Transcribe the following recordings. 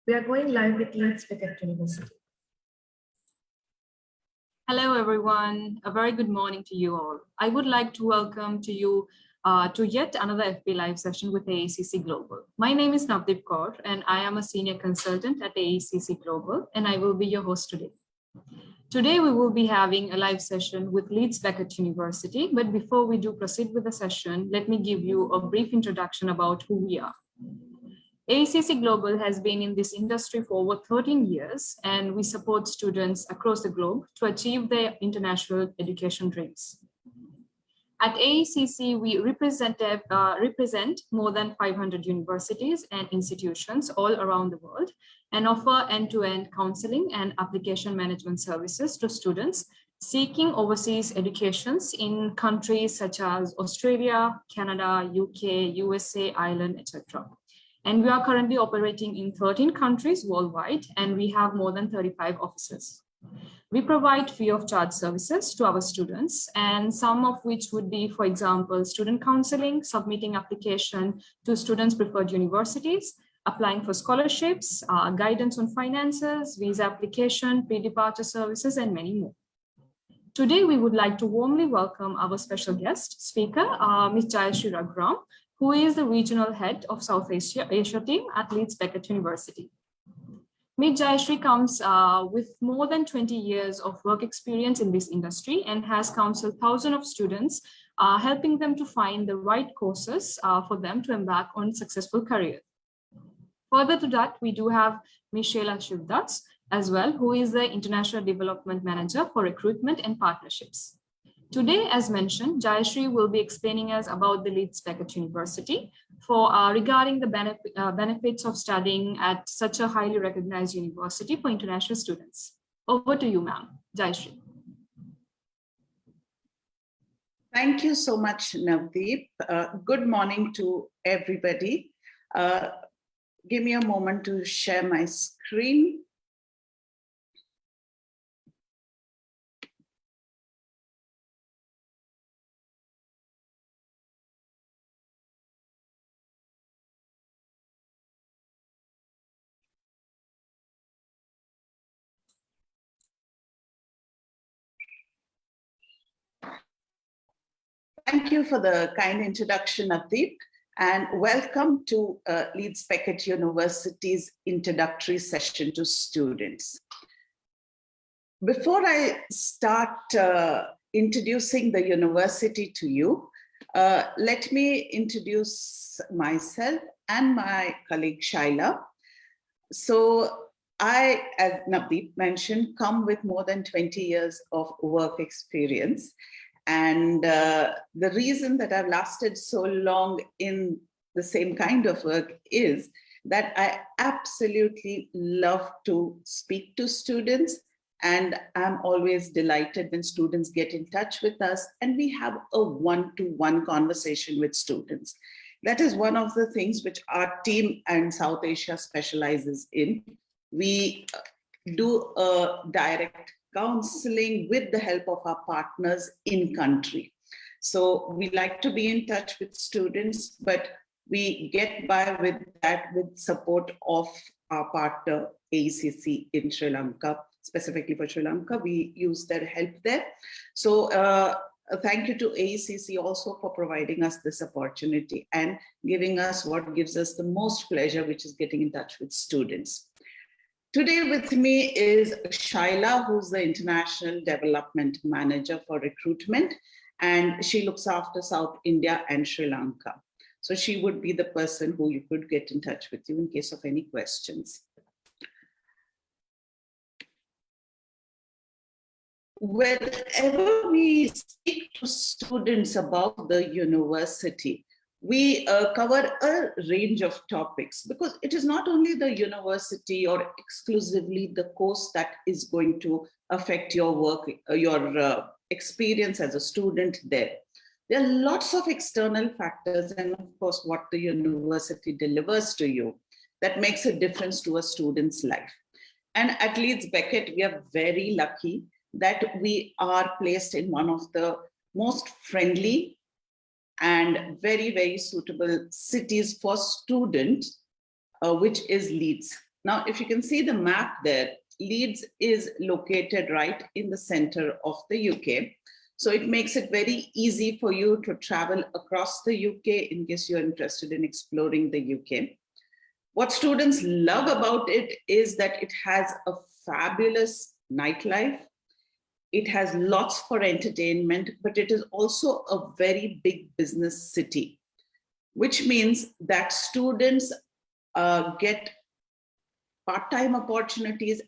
We are going live with Leeds Beckett University. Hello, everyone. A very good morning to you all. I would like to welcome to you to yet another FP Live session with AECC Global. My name is Navdeep Kaur, and I am a senior consultant at AECC Global, and I will be your host today. Today, we will be having a live session with Leeds Beckett University. But before we do proceed with the session, let me give you a brief introduction about who we are. AECC Global has been in this industry for over 13 years, and we support students across the globe to achieve their international education dreams. At AECC, we represent more than 500 universities and institutions all around the world and offer end-to-end counseling and application management services to students seeking overseas educations in countries such as Australia, Canada, UK, USA, Ireland, etc. And we are currently operating in 13 countries worldwide, and we have more than 35 offices. We provide free of charge services to our students, and some of which would be, for example, student counseling, submitting application to students' preferred universities, applying for scholarships, guidance on finances, visa application, pre-departure services, and many more. Today, we would like to warmly welcome our special guest speaker, Ms. Jayashree Raghuram, who is the regional head of South Asia team at Leeds Beckett University. Ms. Jayashree comes with more than 20 years of work experience in this industry and has counseled thousands of students, helping them to find the right courses for them to embark on successful career. Further to that, we do have Ms. Sheila Shivdas as well, who is the International Development Manager for Recruitment and Partnerships. Today, as mentioned, Jayashree will be explaining us about the Leeds Beckett University regarding the benefits of studying at such a highly recognized university for international students. Over to you, ma'am. Jayashree. Thank you so much, Navdeep. Good morning to everybody. Give me a moment to share my screen. Thank you for the kind introduction, Navdeep, and welcome to Leeds Beckett University's introductory session to students. Before I start introducing the university to you, let me introduce myself and my colleague Shaila. So I, as Navdeep mentioned, come with more than 20 years of work experience. And the reason that I've lasted so long in the same kind of work is that I absolutely love to speak to students, and I'm always delighted when students get in touch with us and we have a one-to-one conversation with students. That is one of the things which our team and South Asia specializes in. We do a direct counseling with the help of our partners in country. So we like to be in touch with students, but we get by with that with support of our partner AECC in Sri Lanka. Specifically for Sri Lanka, we use their help there. So thank you to AECC also for providing us this opportunity and giving us what gives us the most pleasure, which is getting in touch with students. Today with me is Shaila, who's the International Development Manager for Recruitment, and she looks after South India and Sri Lanka. So she would be the person who you could get in touch with you in case of any questions. Whenever we speak to students about the university, we cover a range of topics because it is not only the university or exclusively the course that is going to affect your work, your experience as a student there. There are lots of external factors and of course what the university delivers to you that makes a difference to a student's life. And at Leeds Beckett, we are very lucky that we are placed in one of the most friendly and very, very suitable cities for students, which is Leeds. Now, if you can see the map there, Leeds is located right in the center of the UK. So it makes it very easy for you to travel across the UK in case you're interested in exploring the UK. What students love about it is that it has a fabulous nightlife. It has lots for entertainment, but it is also a very big business city, which means that students get part-time opportunities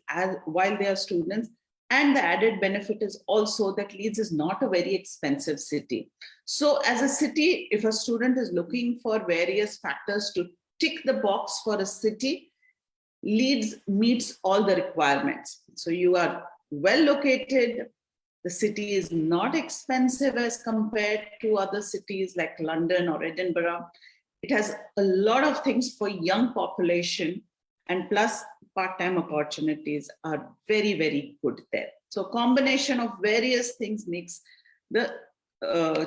while they are students. And the added benefit is also that Leeds is not a very expensive city. So as a city, if a student is looking for various factors to tick the box for a city, Leeds meets all the requirements. So you are well located. The city is not expensive as compared to other cities like London or Edinburgh. It has a lot of things for young population, and plus part-time opportunities are very, very good there. So combination of various things makes the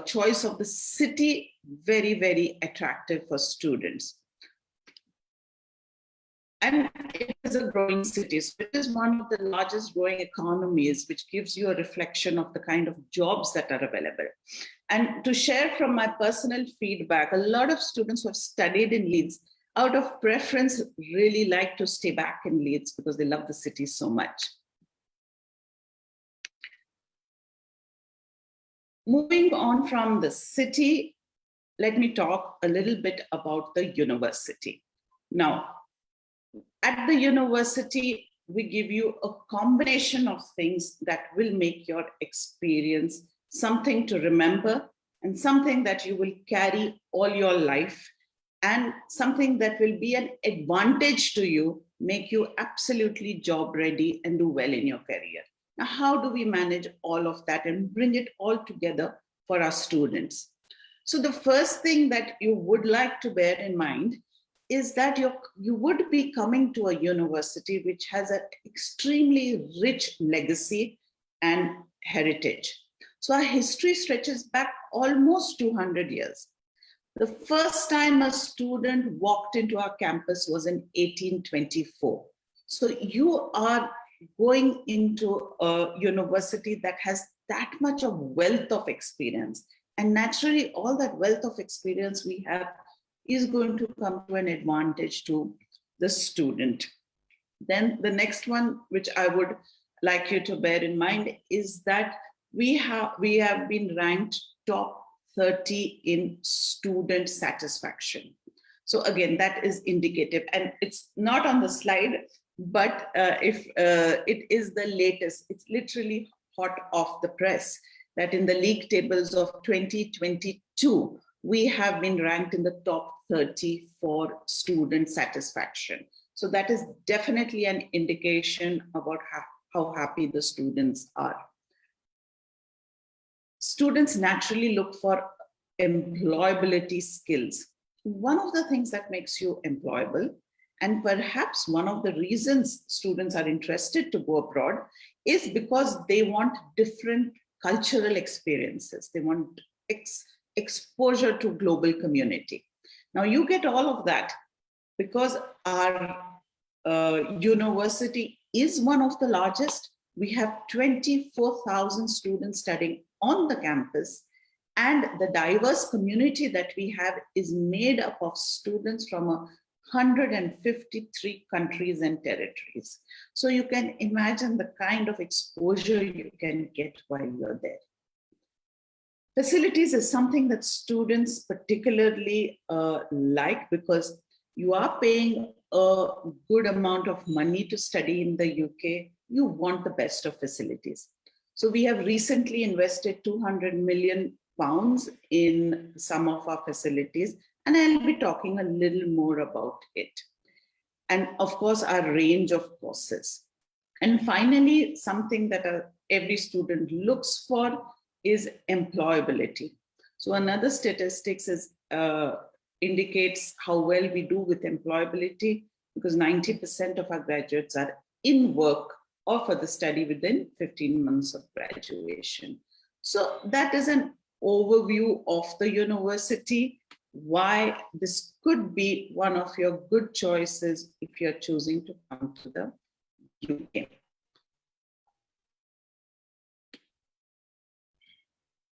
choice of the city very, very attractive for students. And it is a growing city. So it is one of the largest growing economies, which gives you a reflection of the kind of jobs that are available. And to share from my personal feedback, a lot of students who have studied in Leeds, out of preference, really like to stay back in Leeds because they love the city so much. Moving on from the city, let me talk a little bit about the university. Now, at the university, we give you a combination of things that will make your experience something to remember and something that you will carry all your life, and something that will be an advantage to you, make you absolutely job ready and do well in your career. Now, how do we manage all of that and bring it all together for our students? So the first thing that you would like to bear in mind is that you would be coming to a university which has an extremely rich legacy and heritage. So our history stretches back almost 200 years. The first time a student walked into our campus was in 1824. So you are going into a university that has that much of wealth of experience. And naturally, all that wealth of experience we have is going to come to an advantage to the student. Then the next one, which I would like you to bear in mind, is that we have been ranked top 30 in student satisfaction. So again, that is indicative, and it's not on the slide, but if it is the latest, it's literally hot off the press, that in the league tables of 2022, we have been ranked in the top 30 for student satisfaction. So that is definitely an indication about how happy the students are. Students naturally look for employability skills. One of the things that makes you employable, and perhaps one of the reasons students are interested to go abroad, is because they want different cultural experiences. They want exposure to global community. Now you get all of that because our university is one of the largest. We have 24,000 students studying on the campus, and the diverse community that we have is made up of students from 153 countries and territories. So you can imagine the kind of exposure you can get while you're there. Facilities is something that students particularly like, because you are paying a good amount of money to study in the UK. You want the best of facilities. So we have recently invested £200 million in some of our facilities, and I'll be talking a little more about it. And of course, our range of courses. And finally, something that every student looks for is employability. So another statistics is indicates how well we do with employability, because 90% of our graduates are in work or for the study within 15 months of graduation. So that is an overview of the university. why this could be one of your good choices if you're choosing to come to the UK.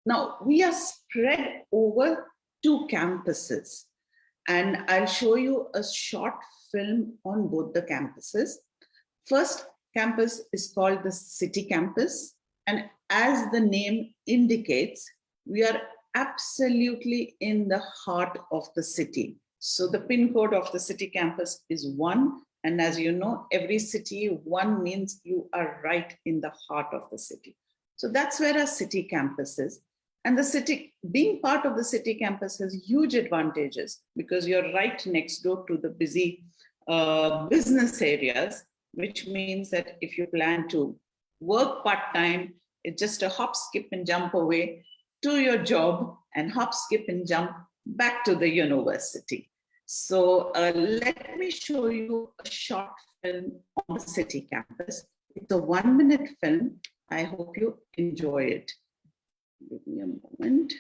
Now, we are spread over 2 campuses, and I'll show you a short film on both the campuses. First campus is called the City Campus, and as the name indicates, we are absolutely in the heart of the city. So the pin code of the City Campus is 1, and as you know, every city 1 means you are right in the heart of the city. So that's where our City Campus is. And the city, being part of the City Campus has huge advantages because you're right next door to the busy business areas, which means that if you plan to work part-time, it's just a hop, skip, and jump away to your job and hop, skip, and jump back to the university. So let me show you a short film on the City Campus. It's a 1-minute film. I hope you enjoy it. Give me a moment.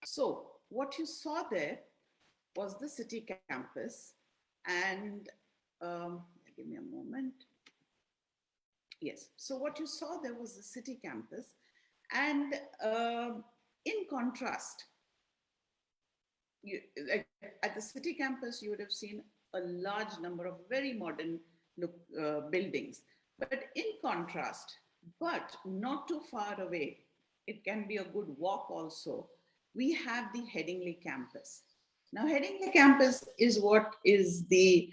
So what you saw there was the City Campus, and give me a moment. Yes, so what you saw there was the City Campus, and in contrast, at the City Campus, you would have seen a large number of very modern buildings. But in contrast, but not too far away, it can be a good walk also, we have the Headingley Campus. Now, Headingley Campus is what is the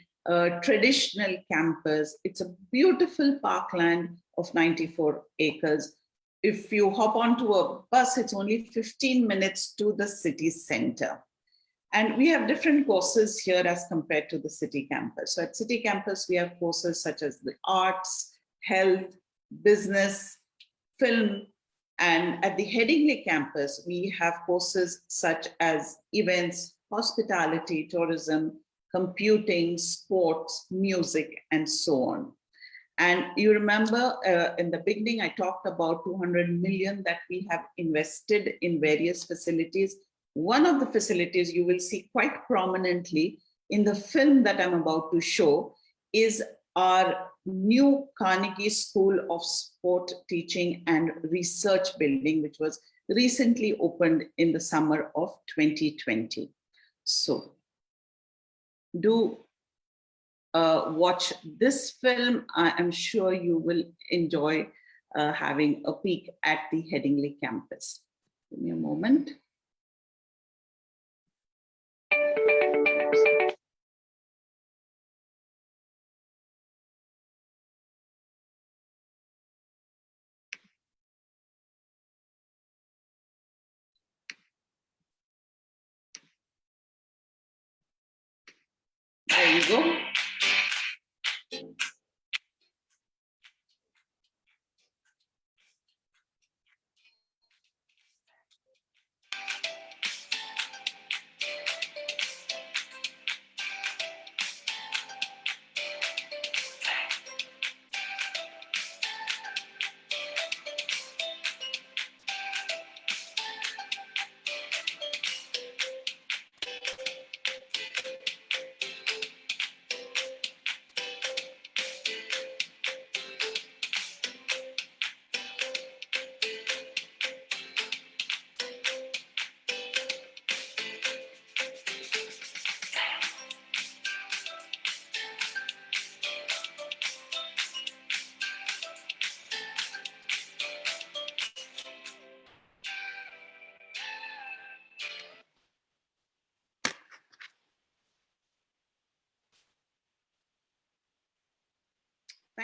traditional campus. It's a beautiful parkland of 94 acres. If you hop onto a bus, it's only 15 minutes to the city center. And we have different courses here as compared to the City Campus. So at City Campus, we have courses such as the arts, health, business, film. And at the Headingley Campus, we have courses such as events, hospitality, tourism, computing, sports, music, and so on. And you remember in the beginning, I talked about 200 million that we have invested in various facilities. One of the facilities you will see quite prominently in the film that I'm about to show is our new Carnegie School of Sport Teaching and Research building, which was recently opened in the summer of 2020. So do watch this film. I am sure you will enjoy having a peek at the Headingley Campus. Give me a moment. There you go.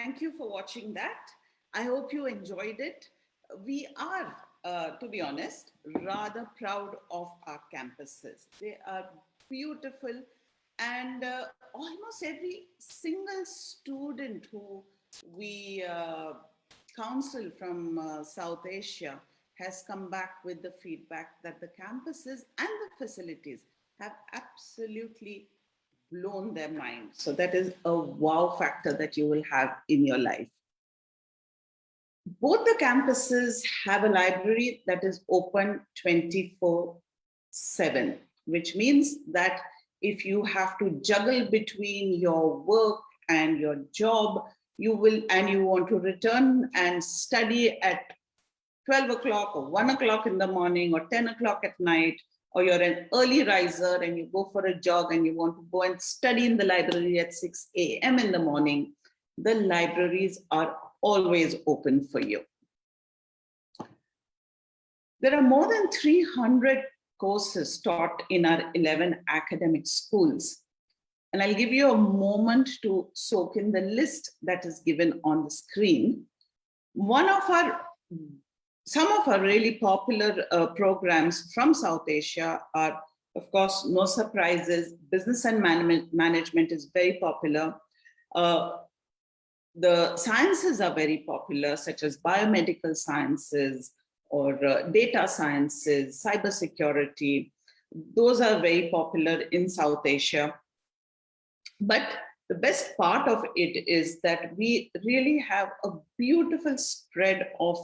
thank you for watching that. I hope you enjoyed it. We are, to be honest, rather proud of our campuses. They are beautiful, and almost every single student who we counsel from South Asia has come back with the feedback that the campuses and the facilities have absolutely blown their mind. So that is a wow factor that you will have in your life. Both the campuses have a library that is open 24/7, which means that if you have to juggle between your work and your job, you want to return and study at 12 o'clock or 1 o'clock in the morning or 10 o'clock at night, or you're an early riser and you go for a jog and you want to go and study in the library at 6 a.m. in the morning, the libraries are always open for you. There are more than 300 courses taught in our 11 academic schools. And I'll give you a moment to soak in the list that is given on the screen. Some of our really popular programs from South Asia are, of course, no surprises. Business and management is very popular. The sciences are very popular, such as biomedical sciences or data sciences, cybersecurity. Those are very popular in South Asia. But the best part of it is that we really have a beautiful spread of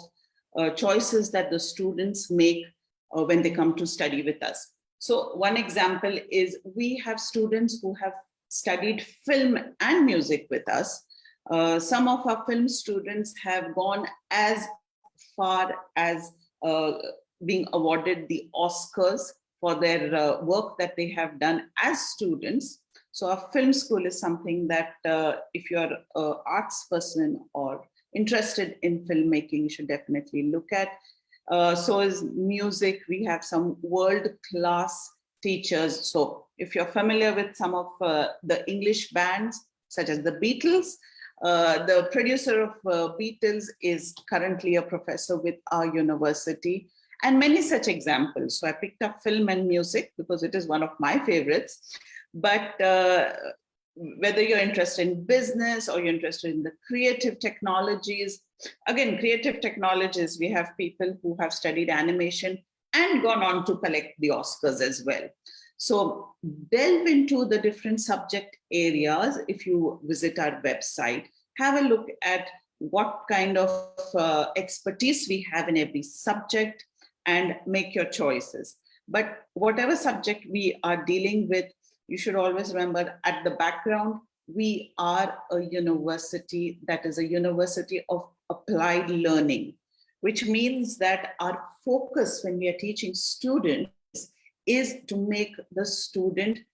choices that the students make when they come to study with us. So one example is we have students who have studied film and music with us. Some of our film students have gone as far as being awarded the Oscars for their work that they have done as students. So our film school is something that if you're an arts person or interested in filmmaking, you should definitely look at. So is music. We have some world-class teachers. So if you're familiar with some of the English bands, such as the Beatles, the producer of Beatles is currently a professor with our university, and many such examples. So I picked up film and music because it is one of my favorites. But whether you're interested in business or you're interested in the creative technologies, again, creative technologies, we have people who have studied animation and gone on to collect the Oscars as well. So delve into the different subject areas. If you visit our website, have a look at what kind of expertise we have in every subject and make your choices. But whatever subject we are dealing with, you should always remember at the background, we are a university that is a university of applied learning, which means that our focus when we are teaching students is to make the student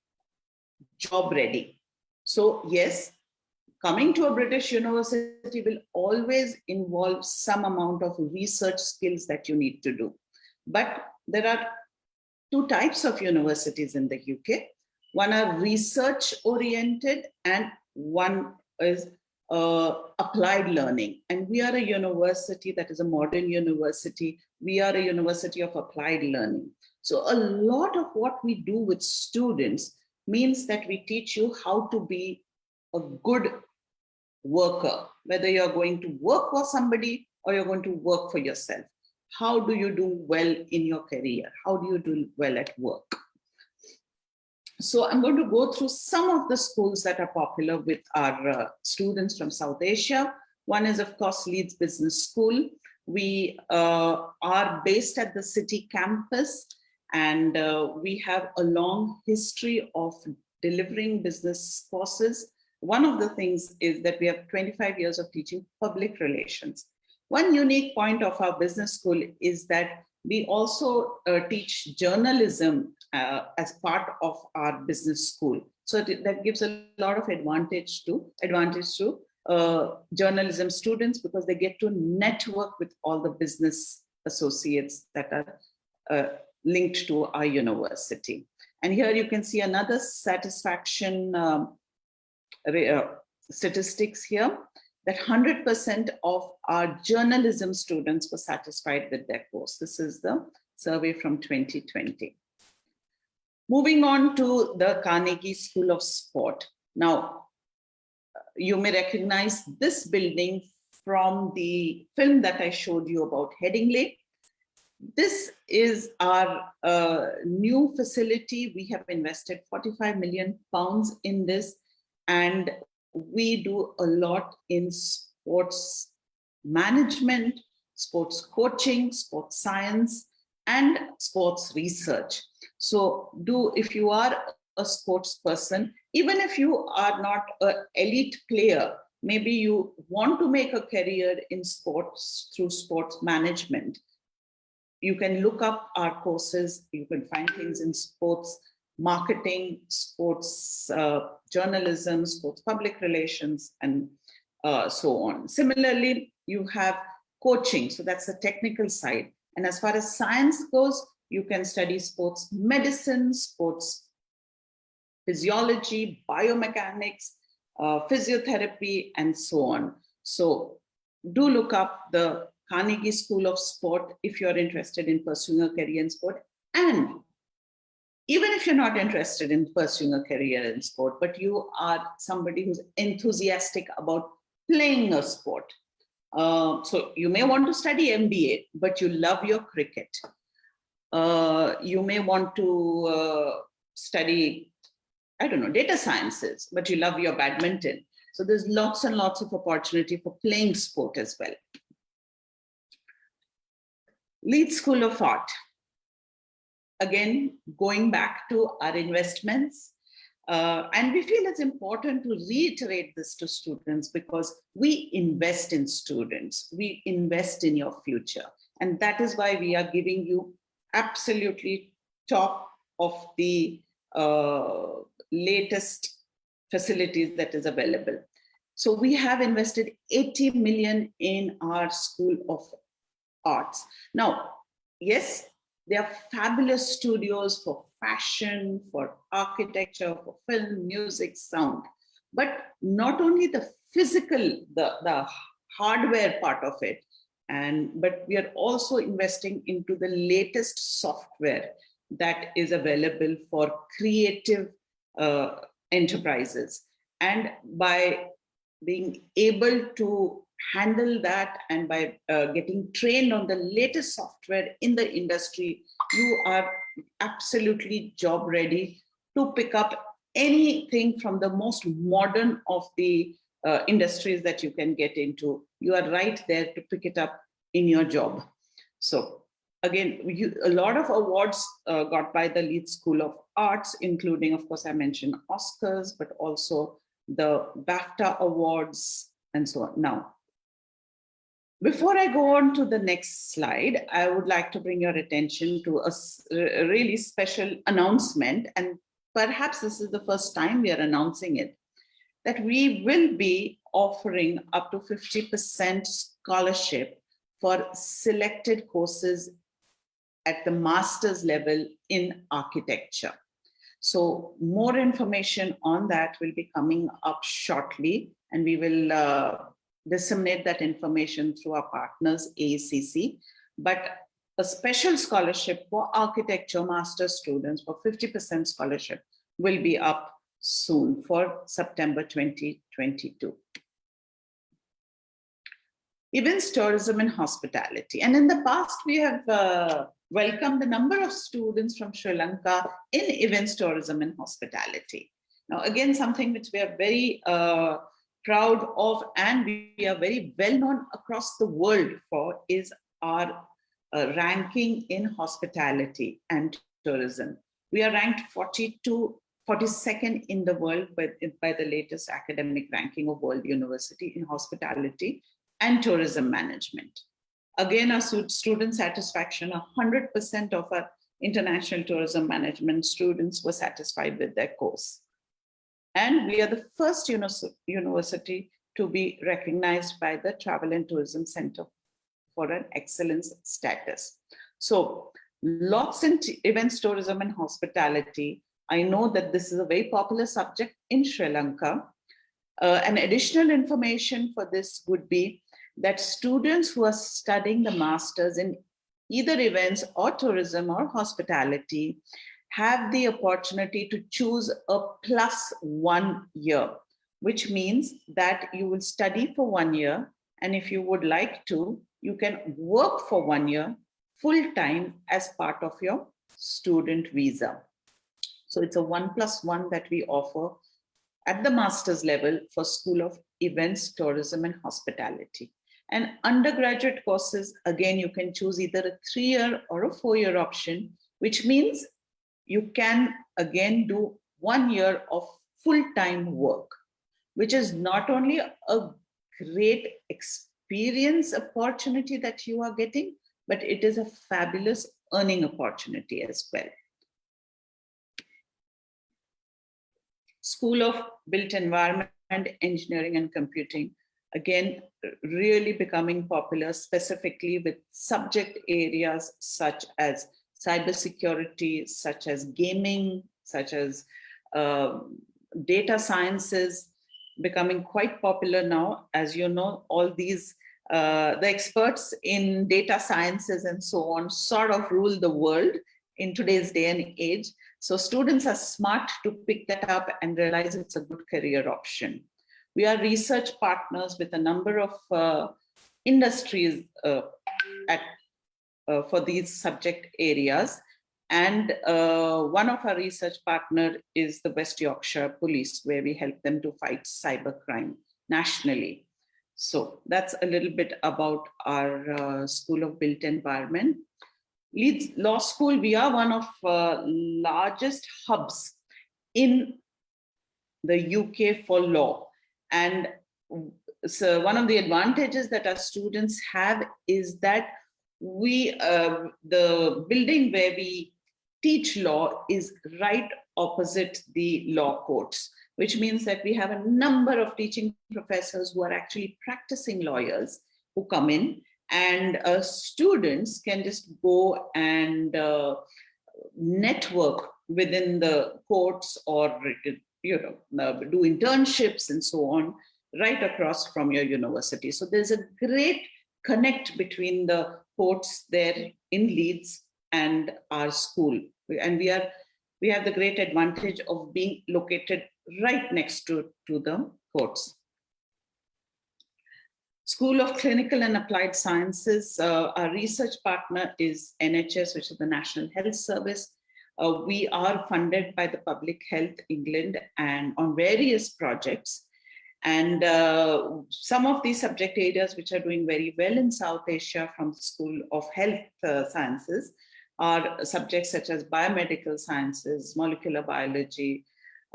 job ready. So yes, coming to a British university will always involve some amount of research skills that you need to do. But there are two types of universities in the UK. One are research oriented and one is applied learning. And we are a university that is a modern university. We are a university of applied learning. So a lot of what we do with students means that we teach you how to be a good worker, whether you're going to work for somebody or you're going to work for yourself. How do you do well in your career? How do you do well at work? So I'm going to go through some of the schools that are popular with our students from South Asia. One is, of course, Leeds Business School. We are based at the city campus, and we have a long history of delivering business courses. One of the things is that we have 25 years of teaching public relations. One unique point of our business school is that we also teach journalism as part of our business school. So that gives a lot of advantage to journalism students, because they get to network with all the business associates that are linked to our university. And here you can see another satisfaction statistics here. that 100% of our journalism students were satisfied with their course. This is the survey from 2020. Moving on to the Carnegie School of Sport. Now, you may recognize this building from the film that I showed you about Headingley. This is our new facility. We have invested £45 million in this, and we do a lot in sports management, sports coaching, sports science, and sports research. So if you are a sports person, even if you are not an elite player, maybe you want to make a career in sports through sports management, you can look up our courses. You can find things in sports marketing, sports journalism, sports public relations, and so on. Similarly, you have coaching. So that's the technical side. And as far as science goes, you can study sports medicine, sports physiology, biomechanics, physiotherapy, and so on. So do look up the Carnegie School of Sport if you're interested in pursuing a career in sport. And even if you're not interested in pursuing a career in sport, but you are somebody who's enthusiastic about playing a sport. So you may want to study MBA, but you love your cricket. You may want to study, I don't know, data sciences, but you love your badminton. So there's lots and lots of opportunity for playing sport as well. Leeds School of Art. Again, going back to our investments. And we feel it's important to reiterate this to students because we invest in students. We invest in your future. And that is why we are giving you absolutely top of the latest facilities that is available. So we have invested 80 million in our School of Arts. Now, yes, there are fabulous studios for fashion, for architecture, for film, music, sound, but not only the physical, the hardware part of it, but we are also investing into the latest software that is available for creative enterprises. And by being able to handle that and by getting trained on the latest software in the industry, you are absolutely job ready to pick up anything from the most modern of the industries that you can get into. You are right there to pick it up in your job. So again, a lot of awards got by the Leeds School of Arts, including, of course, I mentioned Oscars, but also the BAFTA awards and so on. Now, before I go on to the next slide, I would like to bring your attention to a really special announcement, and perhaps this is the first time we are announcing it, that we will be offering up to 50% scholarship for selected courses at the master's level in architecture. So more information on that will be coming up shortly, and we will disseminate that information through our partners, AECC. But a special scholarship for architecture master students for 50% scholarship will be up soon for September 2022. Events, tourism, and hospitality. And in the past, we have welcomed a number of students from Sri Lanka in events, tourism, and hospitality. Now, again, something which we are very proud of and we are very well known across the world for is our ranking in hospitality and tourism. We are ranked 42nd in the world by the latest academic ranking of World University in hospitality and tourism management. Again, our student satisfaction, 100% of our international tourism management students were satisfied with their course. And we are the first university to be recognized by the Travel and Tourism Center for an excellence status. So lots in events, tourism, and hospitality. I know that this is a very popular subject in Sri Lanka. An additional information for this would be that students who are studying the masters in either events or tourism or hospitality have the opportunity to choose a +1 year, which means that you will study for 1 year. And if you would like to, you can work for 1 year full time as part of your student visa. So it's a 1+1 that we offer at the master's level for School of Events, Tourism and Hospitality. And undergraduate courses, again, you can choose either a 3-year or a 4-year option, which means you can again do 1 year of full-time work, which is not only a great experience opportunity that you are getting, but it is a fabulous earning opportunity as well. School of Built Environment, Engineering and Computing, again, really becoming popular, specifically with subject areas such as cybersecurity, such as gaming, such as data sciences, becoming quite popular now. As you know, all these, the experts in data sciences and so on sort of rule the world in today's day and age. So students are smart to pick that up and realize it's a good career option. We are research partners with a number of industries for these subject areas. And one of our research partners is the West Yorkshire Police, where we help them to fight cybercrime nationally. So that's a little bit about our School of Built Environment. Leeds Law School, we are one of largest hubs in the UK for law. And so one of the advantages that our students have is that the building where we teach law is right opposite the law courts, which means that we have a number of teaching professors who are actually practicing lawyers who come in, and students can just go and network within the courts or do internships and so on right across from your university. So there's a great connect between the courts there in Leeds and our school. And we have the great advantage of being located right next to the courts. School of Clinical and Applied Sciences, our research partner is NHS, which is the National Health Service. We are funded by the Public Health England and on various projects. And some of these subject areas which are doing very well in South Asia from the School of Health Sciences are subjects such as biomedical sciences, molecular biology,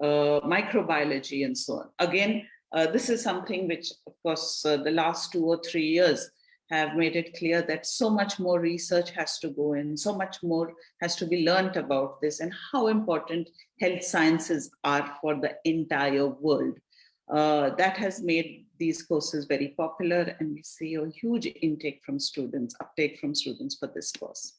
microbiology, and so on. Again, this is something which, of course, the last 2 or 3 years have made it clear that so much more research has to go in, so much more has to be learned about this and how important health sciences are for the entire world. That has made these courses very popular, and we see a huge uptake from students for this course.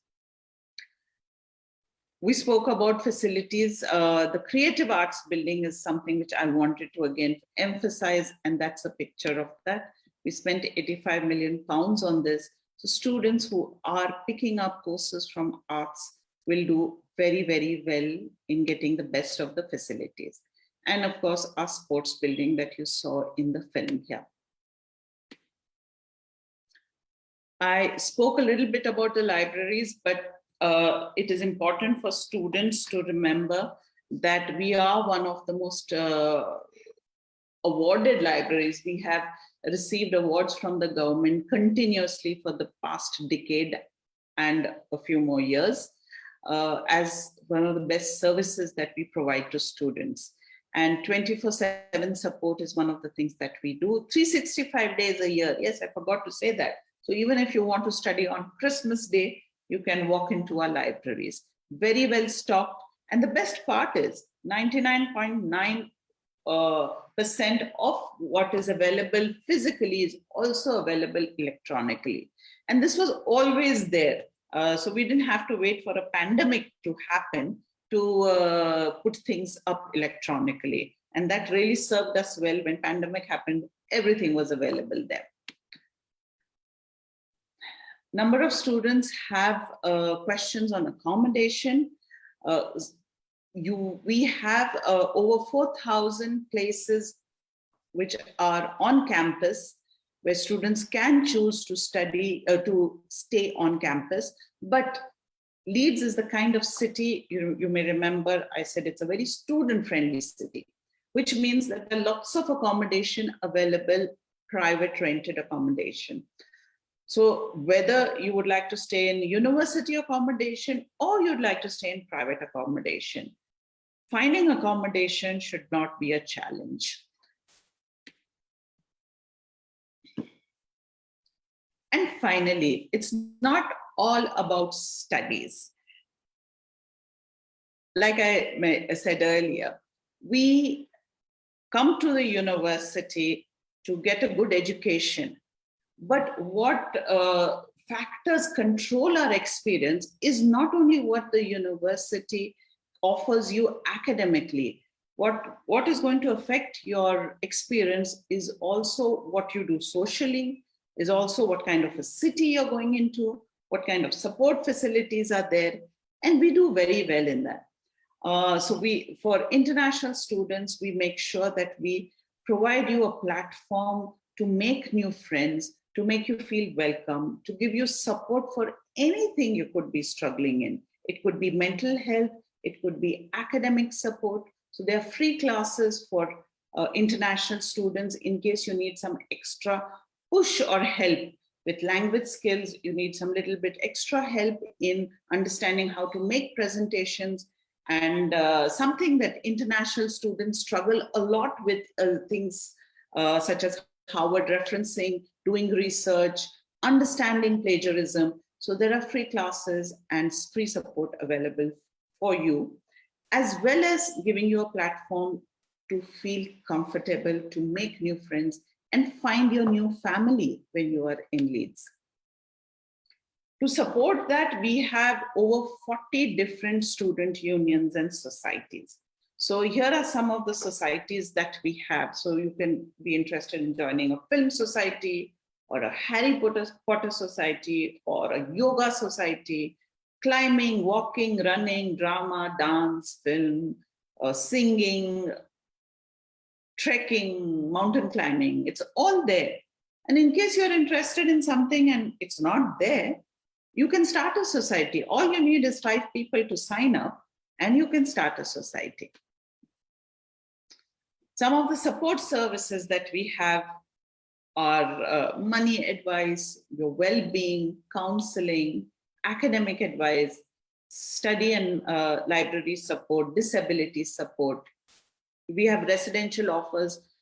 We spoke about facilities. The Creative Arts building is something which I wanted to again emphasize, and that's a picture of that. We spent £85 million on this. So students who are picking up courses from arts will do very, very well in getting the best of the facilities. And of course, our sports building that you saw in the film here. I spoke a little bit about the libraries, but it is important for students to remember that we are one of the most awarded libraries. We have received awards from the government continuously for the past decade and a few more years as one of the best services that we provide to students. And 24/7 support is one of the things that we do. 365 days a year. Yes, I forgot to say that. So even if you want to study on Christmas Day, you can walk into our libraries. Very well stocked. And the best part is 99.9% of what is available physically is also available electronically. And this was always there. So we didn't have to wait for a pandemic to happen to put things up electronically. And that really served us well. When pandemic happened, everything was available there. Number of students have questions on accommodation. We have over 4,000 places which are on campus where students can choose to study, to stay on campus. But Leeds is the kind of city, you may remember, I said it's a very student-friendly city, which means that there are lots of accommodation available, private rented accommodation. So whether you would like to stay in university accommodation or you'd like to stay in private accommodation, finding accommodation should not be a challenge. And finally, it's not all about studies. Like I said earlier, we come to the university to get a good education. But what factors control our experience is not only what the university offers you academically. What is going to affect your experience is also what you do socially, is also what kind of a city you're going into, what kind of support facilities are there, and we do very well in that. So for international students, we make sure that we provide you a platform to make new friends, to make you feel welcome, to give you support for anything you could be struggling in. It could be mental health, it could be academic support. So there are free classes for international students in case you need some extra push or help with language skills, you need some little bit extra help in understanding how to make presentations, and something that international students struggle a lot with, things such as Harvard referencing, doing research, understanding plagiarism. So there are free classes and free support available for you, as well as giving you a platform to feel comfortable, to make new friends, and find your new family when you are in Leeds. To support that, we have over 40 different student unions and societies. So here are some of the societies that we have. So you can be interested in joining a film society, or a Harry Potter society, or a yoga society, climbing, walking, running, drama, dance, film, singing, trekking, mountain climbing. It's all there. And in case you're interested in something and it's not there, you can start a society. All you need is 5 people to sign up and you can start a society. Some of the support services that we have are money advice, your well-being, counseling, academic advice, study and library support, disability support. We have residential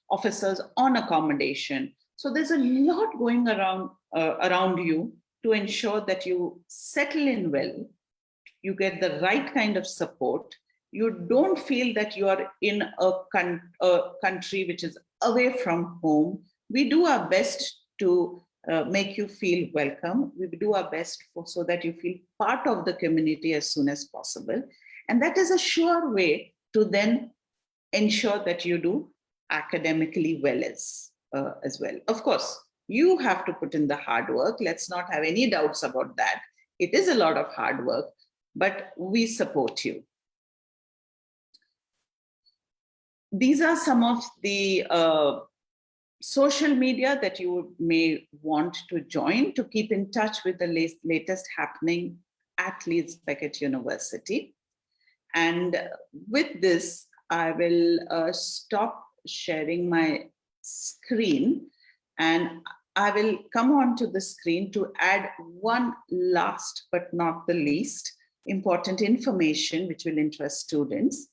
officers on accommodation. So there's a lot going around you to ensure that you settle in well, you get the right kind of support, you don't feel that you are in a country which is away from home. We do our best to make you feel welcome. We do our best so that you feel part of the community as soon as possible. And that is a sure way to then ensure that you do academically well as well. Of course, you have to put in the hard work. Let's not have any doubts about that. It is a lot of hard work, but we support you. These are some of the social media that you may want to join to keep in touch with the latest happening at Leeds Beckett University. And with this, I will stop sharing my screen and I will come onto the screen to add one last but not the least important information which will interest students,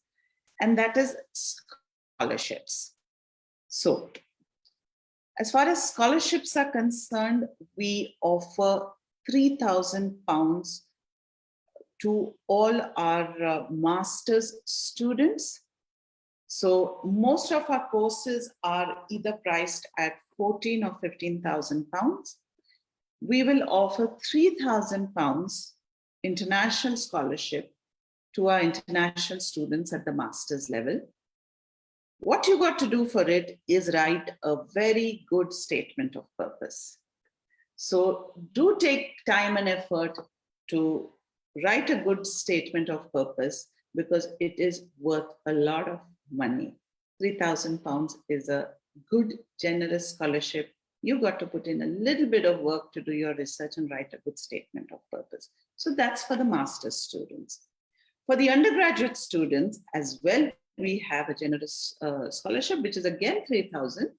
and that is scholarships. So, as far as scholarships are concerned, we offer £3,000 to all our master's students. So most of our courses are either priced at £14,000 or £15,000. We will offer £3,000 international scholarship to our international students at the master's level. What you got to do for it is write a very good statement of purpose. So do take time and effort to write a good statement of purpose because it is worth a lot of money. £3,000 is a good, generous scholarship. You got to put in a little bit of work to do your research and write a good statement of purpose. So that's for the master's students. For the undergraduate students as well, we have a generous scholarship, which is again 3,000.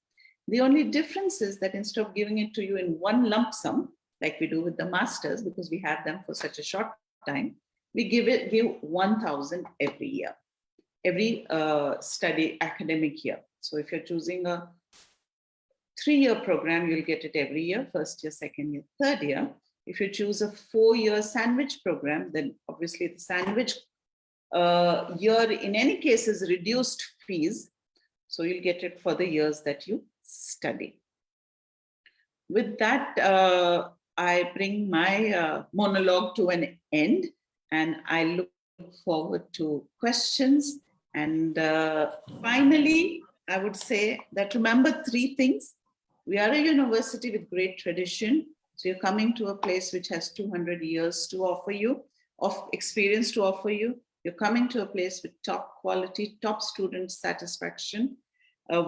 The only difference is that instead of giving it to you in one lump sum, like we do with the masters, because we have them for such a short time, we give 1,000 every year, every study academic year. So if you're choosing a 3-year program, you'll get it every year, first year, second year, third year. If you choose a 4-year sandwich program, then obviously the sandwich year in any case is reduced fees. So you'll get it for the years that you study. With that, I bring my monologue to an end, and I look forward to questions. And finally, I would say that remember 3 things. We are a university with great tradition. So you're coming to a place which has 200 years to offer you, of experience to offer you. You're coming to a place with top quality, top student satisfaction.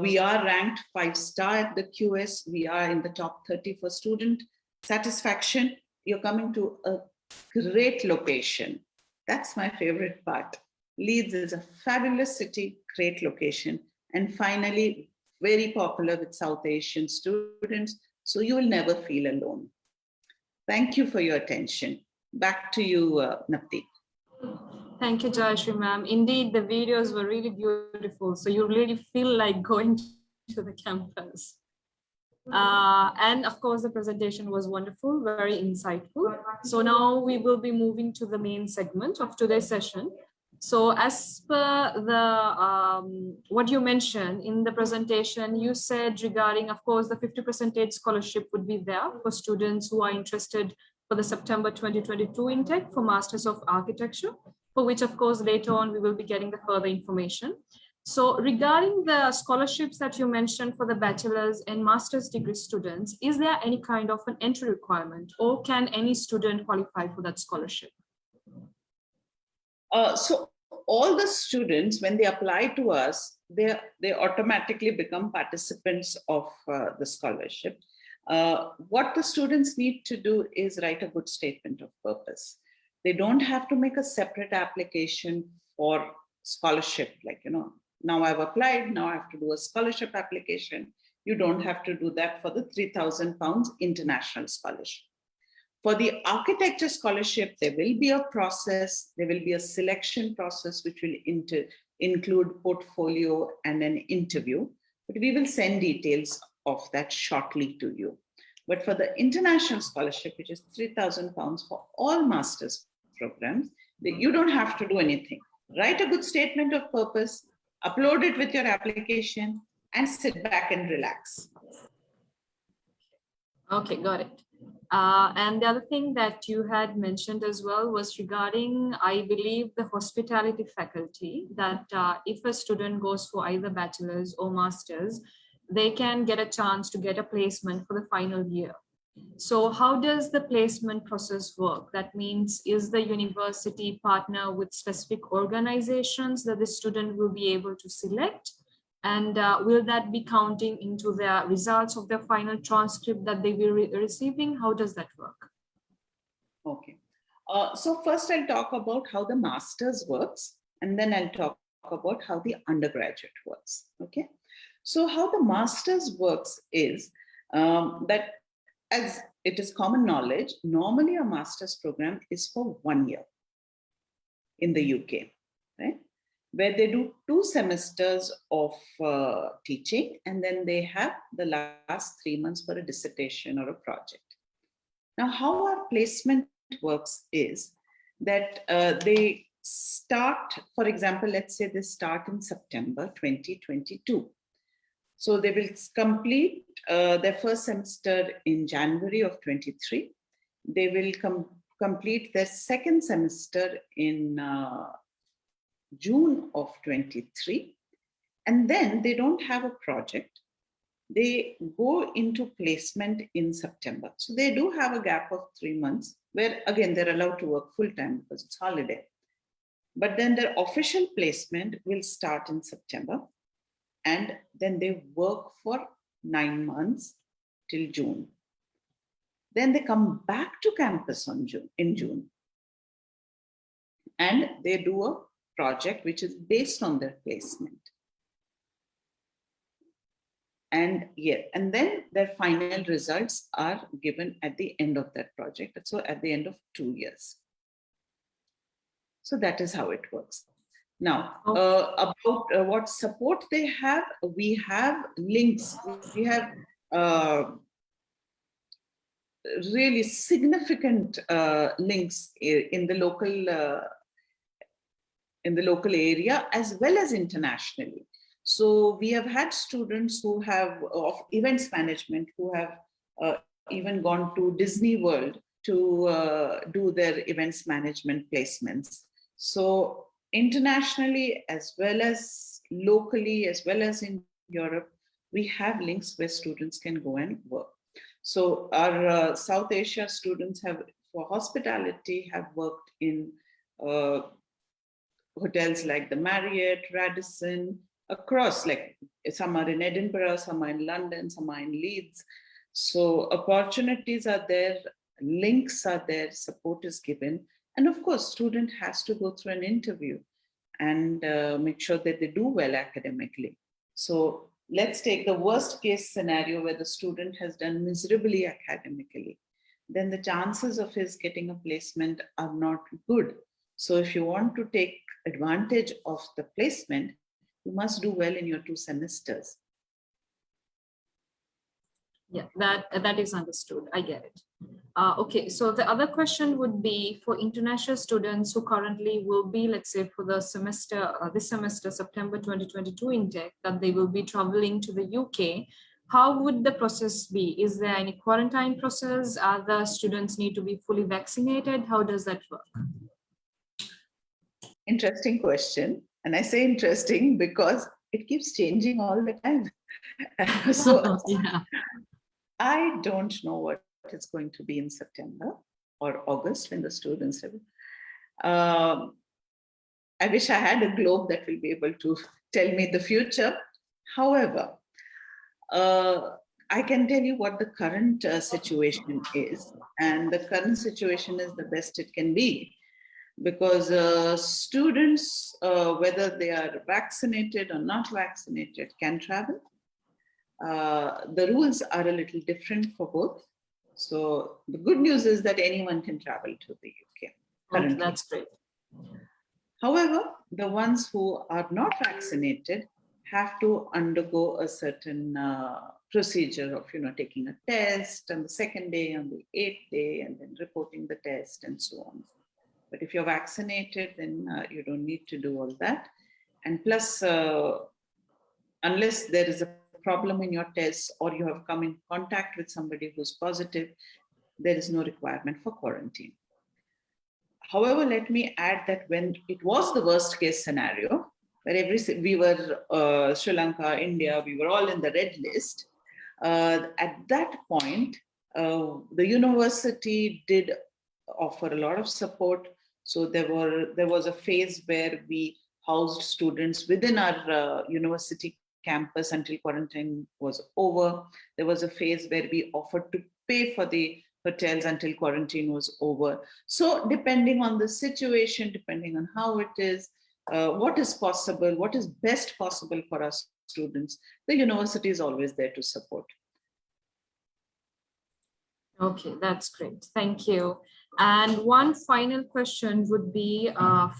We are ranked 5-star at the QS. We are in the top 30 for student satisfaction. You're coming to a great location. That's my favorite part. Leeds is a fabulous city, great location. And finally, very popular with South Asian students. So you will never feel alone. Thank you for your attention. Back to you, Navdeep. Thank you, Jayashree, ma'am. Indeed, the videos were really beautiful. So you really feel like going to the campus. And of course, the presentation was wonderful, very insightful. So now we will be moving to the main segment of today's session. So as per the what you mentioned in the presentation, you said regarding, of course, the 50% scholarship would be there for students who are interested for the September 2022 intake for Masters of Architecture, for which, of course, later on we will be getting the further information. So regarding the scholarships that you mentioned for the bachelor's and master's degree students, is there any kind of an entry requirement, or can any student qualify for that scholarship? So all the students, when they apply to us, they automatically become participants of the scholarship. What the students need to do is write a good statement of purpose. They don't have to make a separate application for scholarship, like, now I've applied, now I have to do a scholarship application. You don't have to do that for the £3,000 international scholarship. For the architecture scholarship, there will be a process, there will be a selection process, which will include portfolio and an interview, but we will send details of that shortly to you. But for the international scholarship, which is £3,000 for all master's programs, you don't have to do anything. Write a good statement of purpose, upload it with your application, and sit back and relax. Okay, got it. And the other thing that you had mentioned as well was regarding, I believe, the hospitality faculty, that if a student goes for either bachelor's or master's, they can get a chance to get a placement for the final year. So how does the placement process work? That means, is the university partner with specific organizations that the student will be able to select? And will that be counting into the results of their final transcript that they will be receiving? How does that work? Okay. So first I'll talk about how the master's works, and then I'll talk about how the undergraduate works. Okay. So how the master's works is that, as it is common knowledge, normally a master's program is for 1 year in the UK, right? Where they do 2 semesters of teaching, and then they have the last 3 months for a dissertation or a project. Now, how our placement works is that they start, for example, let's say they start in September 2022. So they will complete their first semester in January of 23. They will complete their second semester in June of 23. And then they don't have a project. They go into placement in September. So they do have a gap of 3 months where again, they're allowed to work full time because it's holiday. But then their official placement will start in September. And then they work for 9 months till June. Then they come back to campus in June. And they do a project which is based on their placement. And then their final results are given at the end of that project. So at the end of 2 years. So that is how it works. Now, about what support they have, we have links. We have really significant links in the local area as well as internationally. So we have had students who have of events management who have even gone to Disney World to do their events management placements. So internationally, as well as locally, as well as in Europe, we have links where students can go and work. So our South Asia students have, for hospitality, have worked in hotels like the Marriott, Radisson, across, like some are in Edinburgh, some are in London, some are in Leeds. So opportunities are there, links are there, support is given. And of course, student has to go through an interview and make sure that they do well academically. So let's take the worst case scenario where the student has done miserably academically. Then the chances of his getting a placement are not good. So if you want to take advantage of the placement, you must do well in your 2 semesters. Yeah, that is understood. I get it. Okay, so the other question would be for international students who currently will be, let's say, for the semester, this semester, September 2022 intake, that they will be traveling to the UK. How would the process be? Is there any quarantine process? Are the students need to be fully vaccinated? How does that work? Interesting question. And I say interesting because it keeps changing all the time. So yeah. I don't know what it's going to be in September or August when the students have. I wish I had a globe that will be able to tell me the future. However, I can tell you what the current situation is. And the current situation is the best it can be. Because students, whether they are vaccinated or not vaccinated, can travel. The rules are a little different for both. So the good news is that anyone can travel to the UK currently. Okay, that's great. However, the ones who are not vaccinated have to undergo a certain procedure of, taking a test on the 2nd day, on the 8th day, and then reporting the test and so on. But if you're vaccinated, then you don't need to do all that. And plus, unless there is a problem in your test or you have come in contact with somebody who's positive, there is no requirement for quarantine. However, let me add that when it was the worst case scenario, where we were Sri Lanka, India, we were all in the red list, at that point, the university did offer a lot of support. So there was a phase where we housed students within our university campus until quarantine was over. There was a phase where we offered to pay for the hotels until quarantine was over. So depending on the situation, depending on how it is, what is possible, what is best possible for our students, the university is always there to support. Okay, that's great. Thank you. And one final question would be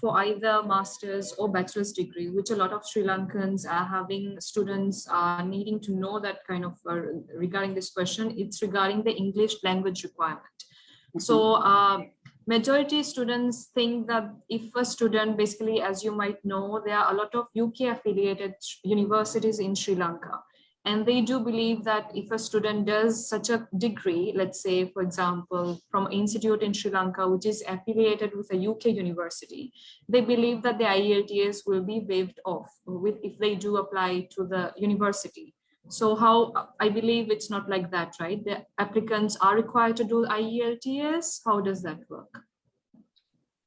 for either master's or bachelor's degree, which a lot of Sri Lankans are having students needing to know that kind of regarding this question. It's regarding the English language requirement. Mm-hmm. So majority students think that if a student, basically, as you might know, there are a lot of UK affiliated universities in Sri Lanka. And they do believe that if a student does such a degree, let's say, for example, from an institute in Sri Lanka, which is affiliated with a UK university, they believe that the IELTS will be waived off if they do apply to the university. So how, I believe it's not like that, right? The applicants are required to do IELTS. How does that work?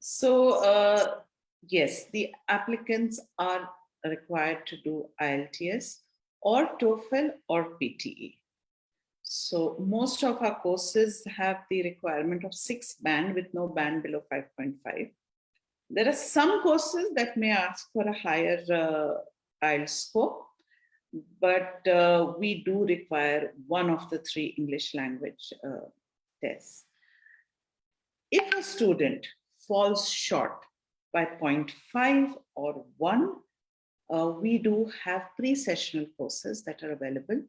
So yes, the applicants are required to do IELTS or TOEFL or PTE. So most of our courses have the requirement of 6 band with no band below 5.5. There are some courses that may ask for a higher IELTS score, but we do require one of the 3 English language tests. If a student falls short by 0.5 or 1, we do have pre-sessional courses that are available.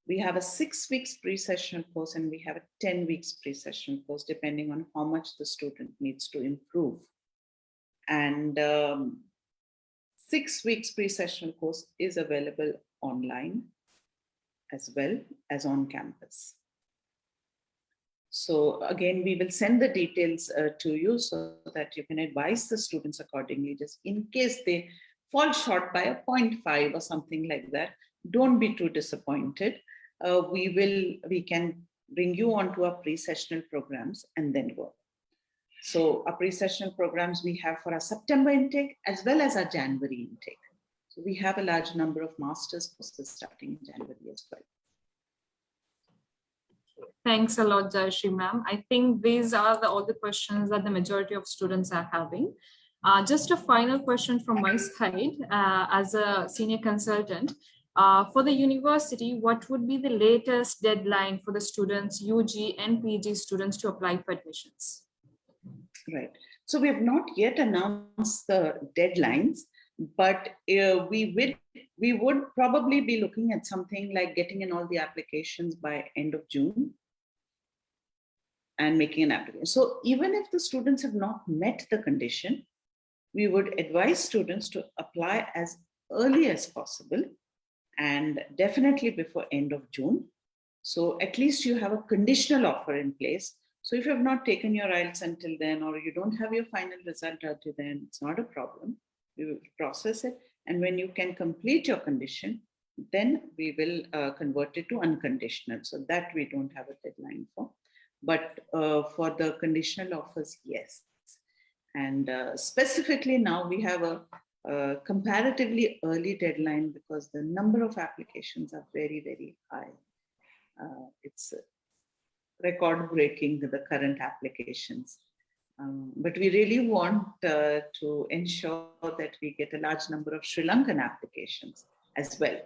We have a 6 weeks pre-sessional course and we have a 10 weeks pre-sessional course, depending on how much the student needs to improve. And 6 weeks pre-sessional course is available online as well as on campus. So again, we will send the details to you so that you can advise the students accordingly, just in case they fall short by a 0.5 or something like that. Don't be too disappointed. We can bring you onto our pre-sessional programs and then go. So our pre-sessional programs we have for our September intake as well as our January intake. So we have a large number of master's courses starting in January as well. Thanks a lot, Jayashree ma'am. I think these are all the questions that the majority of students are having. Just a final question from my side as a senior consultant. For the university, what would be the latest deadline for the students, UG and PG students, to apply for admissions? Right. So we have not yet announced the deadlines, but we would probably be looking at something like getting in all the applications by end of June and making an application. So even if the students have not met the condition, we would advise students to apply as early as possible and definitely before end of June. So at least you have a conditional offer in place. So if you have not taken your IELTS until then, or you don't have your final result until then, it's not a problem. We will process it. And when you can complete your condition, then we will convert it to unconditional. So that we don't have a deadline for. But for the conditional offers, yes. And specifically now we have a comparatively early deadline because the number of applications are very, very high. It's record-breaking, the current applications. But we really want to ensure that we get a large number of Sri Lankan applications as well.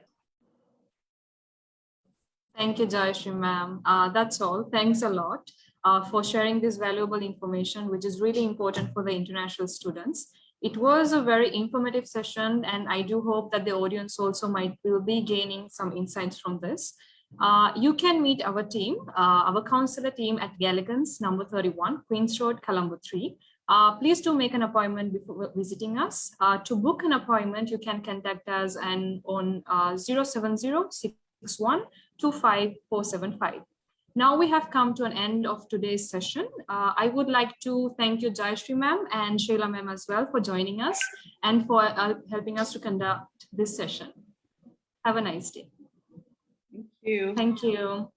Thank you, Jayashree ma'am. That's all. Thanks a lot for sharing this valuable information, which is really important for the international students. It was a very informative session, and I do hope that the audience also will be gaining some insights from this. You can meet our team, our counselor team at Galligans, number 31, Queen's Road, Colombo 3. Please do make an appointment before visiting us. To book an appointment, you can contact us on 070-6125-475. Now we have come to an end of today's session. I would like to thank you, Jayashree ma'am and Sheila ma'am as well, for joining us and for helping us to conduct this session. Have a nice day. Thank you. Thank you.